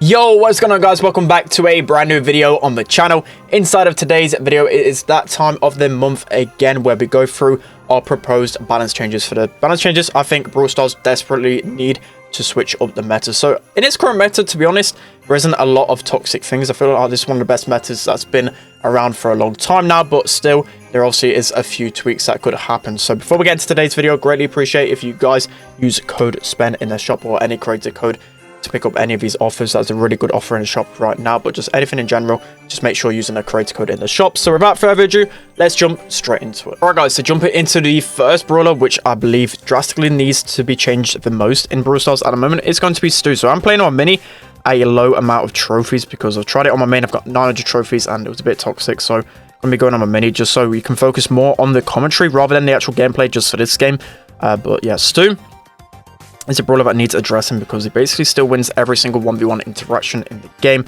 Yo, what's going on, guys? Welcome back to a brand new video on the channel. Inside of today's video, it is that time of the month again where we go through our proposed balance changes. For the balance changes, I think Brawl Stars desperately need to switch up the meta. So in its current meta, to be honest, there isn't a lot of toxic things. I feel like this is one of the best metas that's been around for a long time now, but still there obviously is a few tweaks that could happen. So before we get into today's video, greatly appreciate if you guys use code SPEN in the shop or any creator code to pick up any of these offers. That's a really good offer in the shop right now, but just anything in general, just make sure you're using a creator code in the shop. So without further ado, let's jump straight into it. Alright guys, so jumping into the first brawler, which I believe drastically needs to be changed the most in Brawl Stars at the moment, is going to be Stu. So I'm playing on mini a low amount of trophies because I've tried it on my main. I've got 900 trophies and it was a bit toxic, so I'm going to be going on my mini just so we can focus more on the commentary rather than the actual gameplay just for this game. But yeah, Stu is a brawler that needs addressing because he basically still wins every single 1v1 interaction in the game,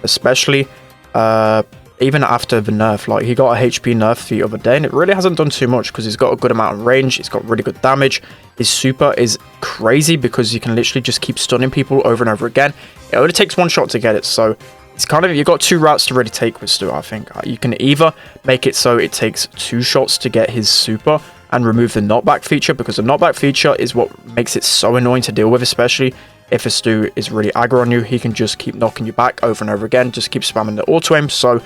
especially even after the nerf. Like, he got a HP nerf the other day and it really hasn't done too much because he's got a good amount of range, he's got really good damage. His super is crazy because you can literally just keep stunning people over and over again. It only takes one shot to get it, so it's kind of, you've got two routes to really take with Stu. I think you can either make it so it takes 2 shots to get his super and remove the knockback feature, because the knockback feature is what makes it so annoying to deal with, especially if a Stu is really aggro on you. He can just keep knocking you back over and over again, just keep spamming the auto aim. So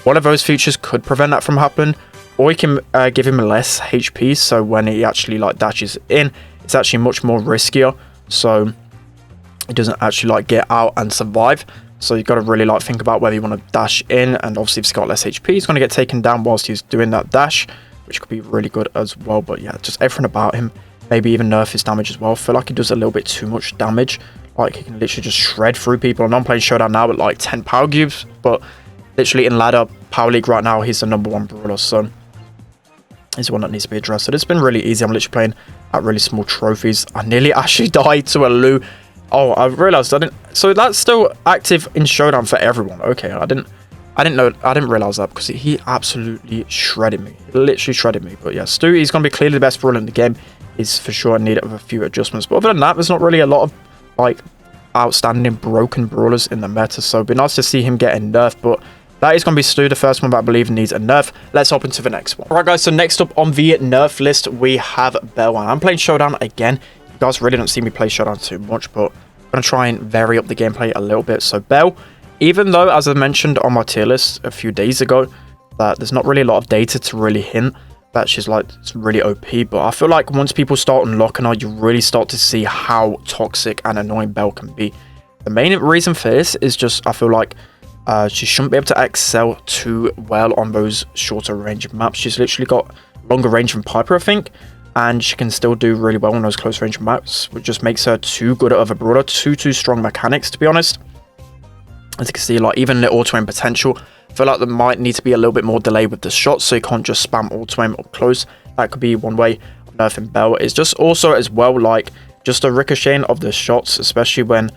one of those features could prevent that from happening, or you can give him less HP, so when he actually like dashes in, it's actually much more riskier, so he doesn't actually like get out and survive. So you've got to really like think about whether you want to dash in, and obviously if he's got less HP, he's going to get taken down whilst he's doing that dash, which could be really good as well. But yeah, just everything about him, maybe even nerf his damage as well. I feel like he does a little bit too much damage. Like, he can literally just shred through people. And I'm playing Showdown now at like 10 power cubes, but literally in ladder power league right now, he's the #1 brawler, so he's the one that needs to be addressed. So it's been really easy. I'm literally playing at really small trophies. I nearly actually died to a Lou. Oh, I realized I didn't. So that's still active in Showdown for everyone. Okay, I didn't realize that because he absolutely shredded me. He literally shredded me. But yeah, Stu, he's going to be clearly the best brawler in the game. He's for sure in need of a few adjustments. But other than that, there's not really a lot of like outstanding broken brawlers in the meta. So it'd be nice to see him getting nerfed. But that is going to be Stu, the first one that I believe needs a nerf. Let's hop into the next one. Alright guys, so next up on the nerf list, we have Bell. And I'm playing Showdown again. You guys really don't see me play Showdown too much, but I'm going to try and vary up the gameplay a little bit. So Bell, even though, as I mentioned on my tier list a few days ago, that there's not really a lot of data to really hint that she's like, it's really OP, but I feel like once people start unlocking her, you really start to see how toxic and annoying Bell can be. The main reason for this is just, I feel like she shouldn't be able to excel too well on those shorter range maps. She's literally got longer range than Piper, I think, and she can still do really well on those close range maps, which just makes her too good of a brawler, too strong mechanics, to be honest. As you can see, like, even the auto aim potential, I feel like there might need to be a little bit more delay with the shots, so you can't just spam auto aim up close. That could be one way of nerfing Bell. It's just also as well, like, just a ricocheting of the shots, especially when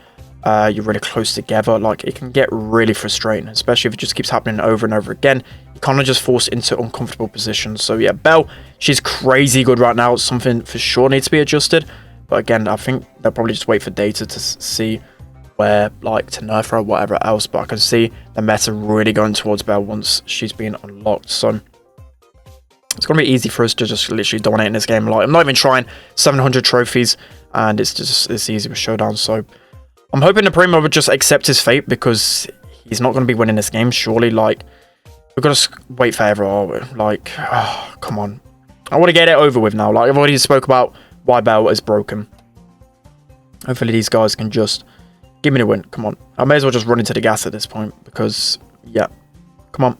you're really close together. Like, it can get really frustrating, especially if it just keeps happening over and over again. You kind of just force into uncomfortable positions. So yeah, Bell, she's crazy good right now. It's something for sure needs to be adjusted, but again, I think they'll probably just wait for data to see where, like, to nerf her or whatever else. But I can see the meta really going towards Bell once she's been unlocked, so it's gonna be easy for us to just literally dominate in this game. Like, I'm not even trying 700 trophies, and it's easy with Showdown. So I'm hoping the Primo would just accept his fate, because he's not going to be winning this game, surely. Like, we've got to wait forever, are we? Like, oh, come on. I want to get it over with now. Like, I've already spoke about why Bell is broken. Hopefully these guys can just give me the win. Come on. I may as well just run into the gas at this point, because, yeah. Come on.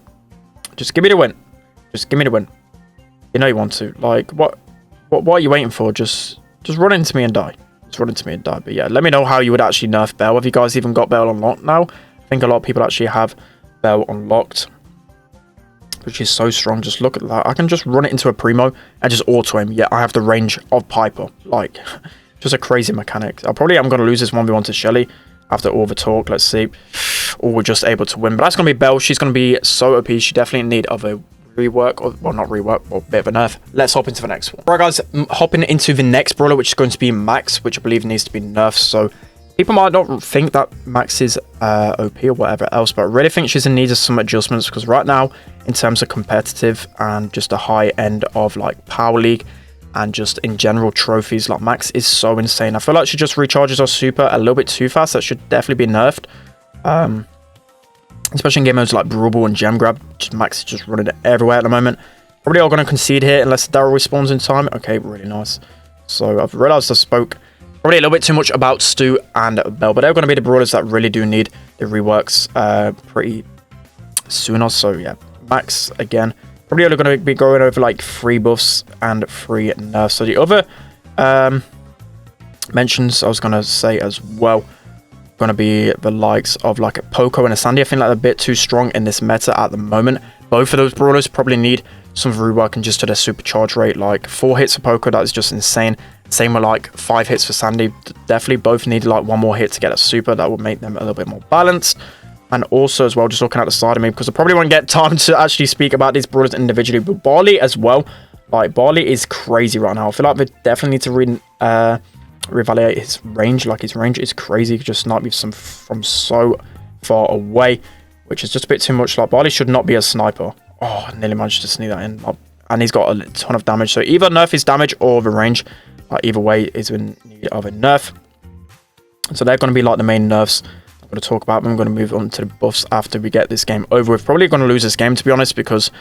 Just give me the win. Just give me the win. You know you want to. Like, what are you waiting for? Just run into me and die. Run into me and die. But yeah, let me know how you would actually nerf Bell. Have you guys even got Bell unlocked now? I think a lot of people actually have Bell unlocked, which is so strong. Just look at that. I can just run it into a Primo and just auto aim. Yeah, I have the range of Piper. Like, just a crazy mechanic. I probably am going to lose this 1v1 to Shelly after all the talk. Let's see. Or we're just able to win. But that's going to be Bell. She's going to be so OP. She definitely in need of a rework, or well, not rework, or a bit of a nerf. Let's hop into the next one. Right guys, hopping into the next brawler, which is going to be Max, which I believe needs to be nerfed. So People might not think that Max is OP or whatever else, but I really think she's in need of some adjustments, because right now, in terms of competitive and just a high end of like Power League and just in general trophies, like Max is so insane. I feel like she just recharges her super a little bit too fast. That should definitely be nerfed. Especially in game modes like Brawl and Gem Grab. Max is just running it everywhere at the moment. Probably are going to concede here unless Daryl respawns in time. Okay, really nice. So I've realized I spoke probably a little bit too much about Stu and Bell, but they're going to be the brawlers that really do need the reworks pretty soon. So yeah, Max again, probably only going to be going over like 3 buffs and 3 nerfs. So the other mentions I was going to say as well, going to be the likes of like a Poco and a Sandy. I think like they're a bit too strong in this meta at the moment. Both of those brawlers probably need some reworking just to their supercharge rate. Like 4 hits for Poco, that is just insane. Same with like 5 hits for Sandy. Definitely both need like 1 more hit to get a super. That would make them a little bit more balanced. And also as well, just looking at the side of me, because I probably won't get time to actually speak about these brawlers individually, but Barley as well. Like Barley is crazy right now. I feel like they definitely need to reevaluate his range. Like his range is crazy. He can just snipe me from so far away, which is just a bit too much. Like Barley should not be a sniper. Oh, I nearly managed to sneak that in. And he's got a ton of damage. So either nerf his damage or the range. Either way is in need of a nerf. So they're going to be like the main nerfs I'm going to talk about. I'm going to move on to the buffs after we get this game over with. Probably going to lose this game, to be honest, because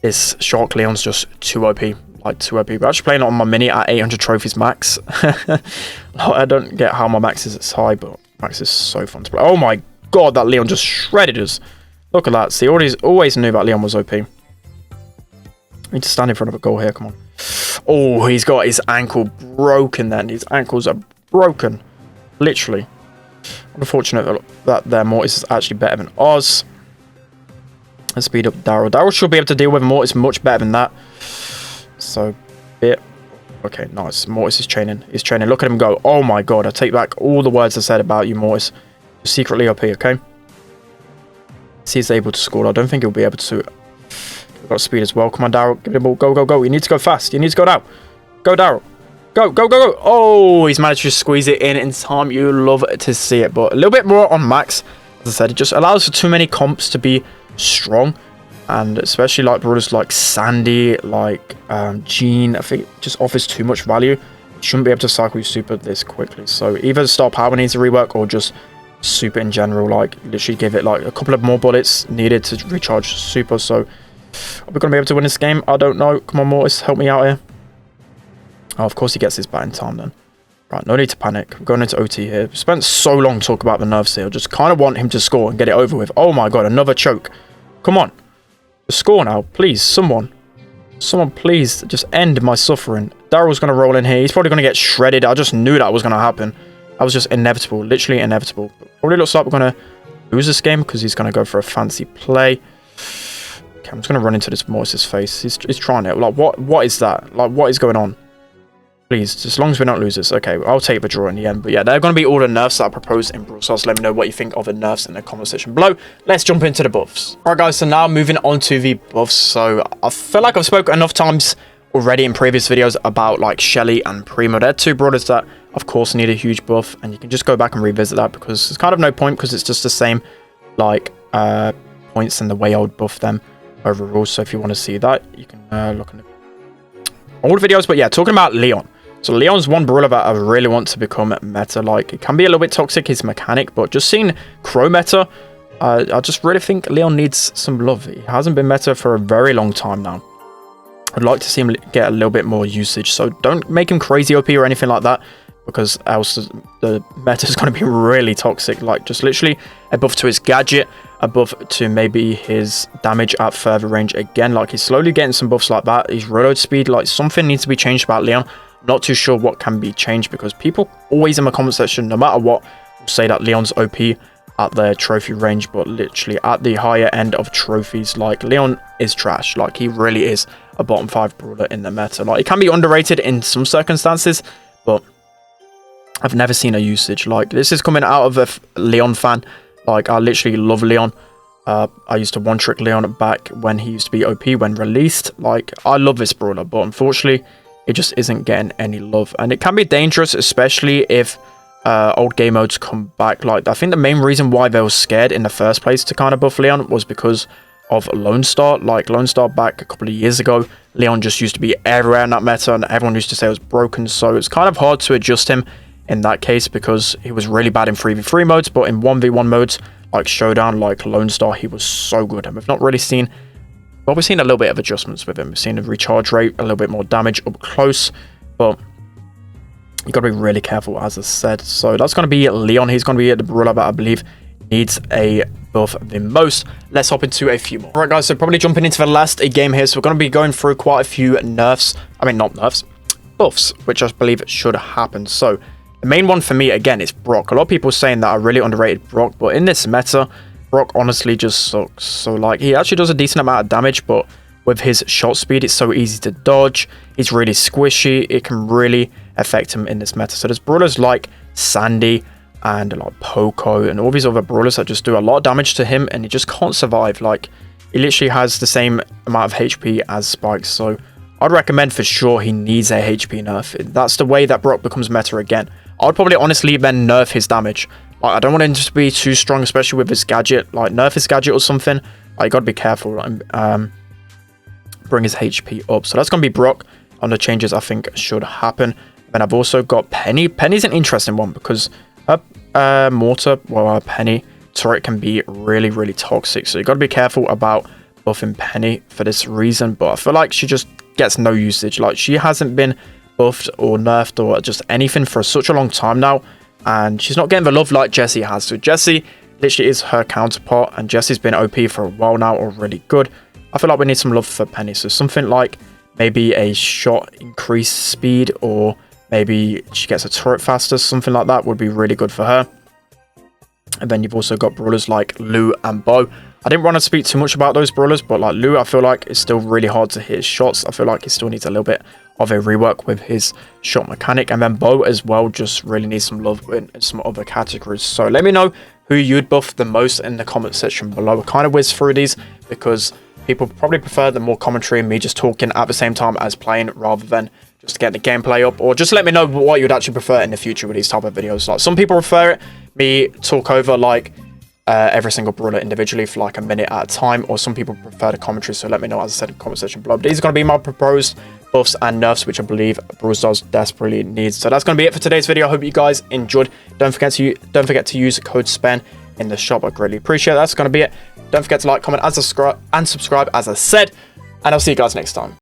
this Shark Leon's just too OP. Like too OP. We're actually playing it on my mini at 800 trophies max. I don't get how my max is as high, but max is so fun to play. Oh my god, that Leon just shredded us. Look at that. See, always knew that Leon was OP. I need to stand in front of a goal here. Come on. Oh, he's got his ankle broken then. His ankles are broken. Literally. Unfortunate that their Mortis is actually better than Oz. Let's speed up Daryl. Daryl should be able to deal with Mortis much better than that. So, bit. Okay, nice. Mortis is training. He's training. Look at him go. Oh my god. I take back all the words I said about you, Mortis. You're secretly OP, okay? See, he's able to score. I don't think he'll be able to. We've got speed as well. Come on, Daryl. Give it a ball. Go, go, go. You need to go fast. You need to go now. Go, Daryl. Go, go, go, go. Oh, he's managed to squeeze it in time. You love to see it. But a little bit more on Max. As I said, it just allows for too many comps to be strong. And especially like brawlers like Sandy, like Jean. I think it just offers too much value. You shouldn't be able to cycle your super this quickly. So either star power needs a rework or just super in general. Like literally give it like a couple of more bullets needed to recharge super. So are we going to be able to win this game? I don't know. Come on, Mortis, help me out here. Oh, of course he gets his bat in time then. Right, no need to panic. We're going into OT here. We spent so long talking about the nerfs here. I just kind of want him to score and get it over with. Oh my god, another choke. Come on. Score now, please. Someone, please, just end my suffering. Daryl's going to roll in here. He's probably going to get shredded. I just knew that was going to happen. That was just inevitable. Literally inevitable. Probably looks like we're going to lose this game because he's going to go for a fancy play. Okay, I'm just going to run into this Mortis's face. He's trying it. Like, what is that? Like, what is going on? Please, as long as we don't lose this. Okay, I'll take the draw in the end. But yeah, they're going to be all the nerfs that I proposed in Brawl Stars. Let me know what you think of the nerfs in the comment section below. Let's jump into the buffs. Alright guys, so now moving on to the buffs. So I feel like I've spoken enough times already in previous videos about like Shelly and Primo. They're 2 brawlers that of course need a huge buff. And you can just go back and revisit that because there's kind of no point because it's just the same like points and the way I would buff them overall. So if you want to see that, you can look in the old videos. But yeah, talking about Leon. So Leon's one brawler that I really want to become meta. Like, it can be a little bit toxic, his mechanic, but just seeing Crow meta, I just really think Leon needs some love. He hasn't been meta for a very long time now. I'd like to see him get a little bit more usage. So don't make him crazy OP or anything like that, because else the meta is going to be really toxic. Like, just literally a buff to his gadget, a buff to maybe his damage at further range again. Like, he's slowly getting some buffs like that. His reload speed, like, something needs to be changed about Leon. Not too sure what can be changed because people always in my comment section, no matter what, will say that Leon's OP at their trophy range, but literally at the higher end of trophies, like, Leon is trash. Like, he really is a bottom 5 brawler in the meta. Like, it can be underrated in some circumstances, but I've never seen a usage. Like, this is coming out of a Leon fan. Like, I literally love Leon. I used to one-trick Leon back when he used to be OP when released. Like, I love this brawler, but unfortunately, it just isn't getting any love. And it can be dangerous, especially if old game modes come back. Like, I think the main reason why they were scared in the first place to kind of buff Leon was because of Lone Star. Like, Lone Star back a couple of years ago, Leon just used to be everywhere in that meta, and everyone used to say it was broken, so it's kind of hard to adjust him in that case because he was really bad in 3v3 modes, but in 1v1 modes, like Showdown, like Lone Star, he was so good, and we've not really seen... Well, we've seen a little bit of adjustments with him. We've seen a recharge rate, a little bit more damage up close, but you got to be really careful, as I said. So that's going to be Leon. He's going to be the brawler that I believe needs a buff the most. Let's hop into a few more. All right, guys, so probably jumping into the last game here. So we're going to be going through quite a few nerfs. I mean, not nerfs, buffs, which I believe should happen. So the main one for me, again, is Brock. A lot of people saying that I really underrated Brock, but in this meta, Brock honestly just sucks. So, like, he actually does a decent amount of damage, but with his shot speed, it's so easy to dodge. He's really squishy. It can really affect him in this meta. So there's brawlers like Sandy and like Poco and all these other brawlers that just do a lot of damage to him, and he just can't survive. Like, he literally has the same amount of HP as Spikes. So I'd recommend for sure he needs a HP nerf. That's the way that Brock becomes meta again. I'd probably honestly then nerf his damage. Like, I don't want him to be too strong, especially with his gadget. Like, nerf his gadget or something. Like, you gotta be careful. Bring his HP up. So that's gonna be Brock on the changes I think should happen. Then I've also got Penny. Penny's an interesting one because her mortar, well, her Penny turret can be really, really toxic. So you gotta be careful about buffing Penny for this reason. But I feel like she just gets no usage. Like, she hasn't been buffed or nerfed or just anything for such a long time now, and she's not getting the love like Jessie has. So Jessie literally is her counterpart, and Jessie's been OP for a while now, or really good. I feel like we need some love for Penny. So something like maybe a shot increase speed, or maybe she gets a turret faster, something like that would be really good for her. And then you've also got brawlers like Lou and Bo. I didn't want to speak too much about those brawlers, but like Lou, I feel like it's still really hard to hit his shots. I feel like he still needs a little bit of a rework with his shot mechanic. And then Bo as well just really needs some love in some other categories. So let me know who you'd buff the most in the comment section below. I kind of whiz through these because people probably prefer the more commentary and me just talking at the same time as playing, rather than just get the gameplay up. Or just let me know what you'd actually prefer in the future with these type of videos. Like, some people prefer it, me talk over like every single brawler individually for like a minute at a time, or some people prefer the commentary. So let me know, as I said, in the comment section below. But these are going to be my proposed buffs and nerfs, which I believe Brawl Stars desperately needs. So that's going to be it for today's video. I hope you guys enjoyed. Don't forget to use code SPEN in the shop. I greatly appreciate it. That's going to be it. Don't forget to like, comment, and subscribe, as I said, and I'll see you guys next time.